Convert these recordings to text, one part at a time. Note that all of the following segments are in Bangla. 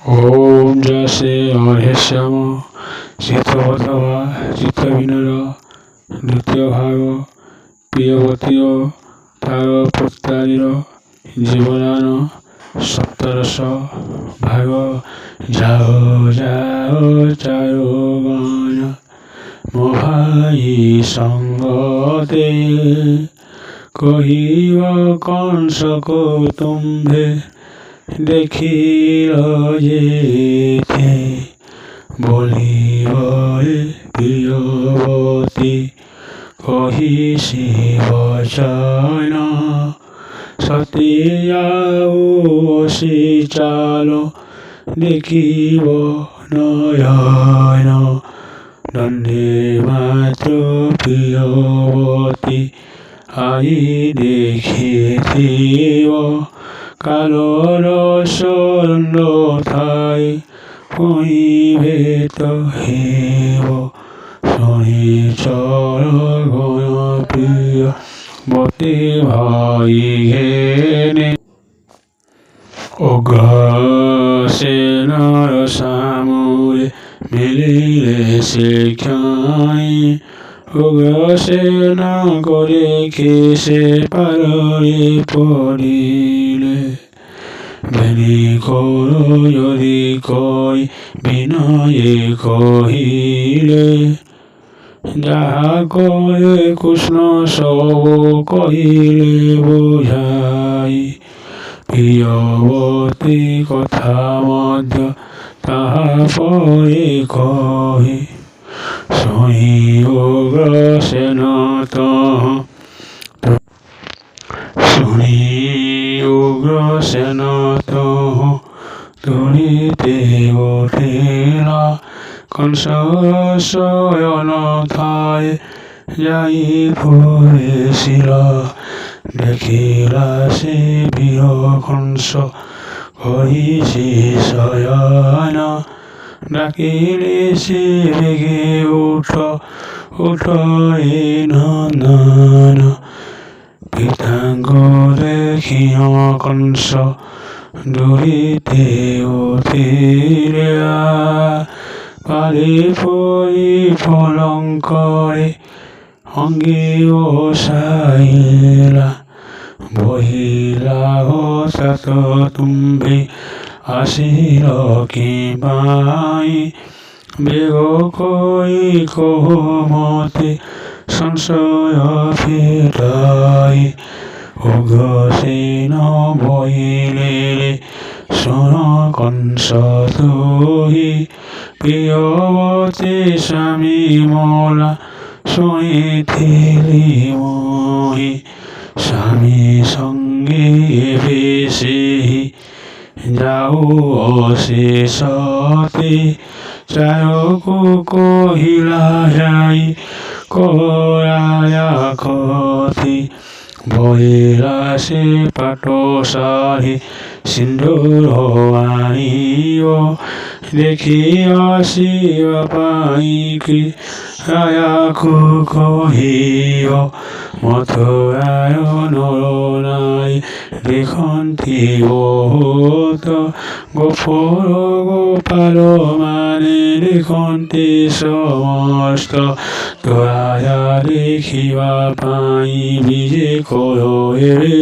ওম যশে অর্হেশ্যাম চিত্তবধবা চিত্তবিনোদ দ্বিতীয় ভাগ প্রিয়বতীয় তার প্রত্যাদির জীবনান সপ্তদশ ভাগ যাও যাও চায় গান মোহাই সঙ্গতে কহিব কংস কৌতুম্বে দেখিল যেতে বলিব প্রিয়বতী কহি শিবচন সতী যাও সে চালো দেখিব নয়ন দণ্ডে মাত্র প্রিয়বতী আই দেখিথিব কালোর সরণ্ডথায় কহিবে তো হেব শনিচর গণ প্রিয় বতে ভাই ঘেনে অগ্রসেনর সামুরে মিলিলে সে ক্ষয় অগ্রসেন করে সে পারে পড়িলে বেনি করো যদি কই বিনয়ে কহিলে যাহা করে কৃষ্ণ সব কহিলে বোঝাই প্রিয়বতী কথা মধ্য তাহা পরে কহি শুনি অগ্রসেন শুনি উগ্রসেন তুলিতে উঠিলা কংস শয়ন থায় যাই ফুরেছিল দেখিলা সে বীর কংস কহিছে শয়ন ডাকিলে সে বেগে উঠ উঠ এ নন্দন পিতাঙ্গ দেখিয় কংস দূরিতে উঠিলে পারে পরি ফলঙ্করে অঙ্গে ওসাইলা বহিলা হঠাৎ তুম্বে আসিল কি পাই বেগ কই কহমতে সংশয় ফেরাই অগ্রসেন বহিলে শোন কংস তুহি প্রিয়বতী স্বামী মলা শুনিথিলি মোহি স্বামী সঙ্গে বেশি যাও অশেষতে চায়কু কহিলা যাই করায়া কথি বহিলা সে পাটশাড়ি সিন্দুর আনিও দেখি আসিব পাইকি রায়াকু কহিও মথুরায় নরনাই দেখন্তি বহুত গোপর গোপাল মানে দেখন্তি সমস্ত তোরা দেখিবা পাই বিজে করো এবে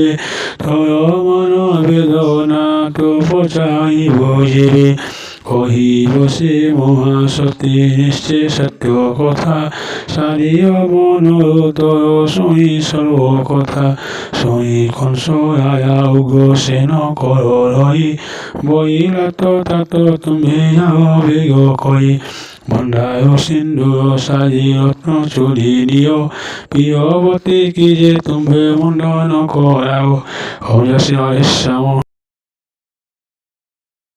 তোর মন বেদনা তো পচাই বুঝিবে কহিব সে মহাসতী নিশ্চে সত্য কথা সারিয় মন তোর শুনি সর্ব কথা শুনি কংস আয়া উগ্রসেন কর রহি বইলা তো তাত তুমি যাও বেগ কই ভণ্ডায় সিন্ধুর সাজি রত্ন চুরি দিও প্রিয়বতী কি যে তুমি মণ্ডন করাও ওম যশে অর্হেশ্যাম।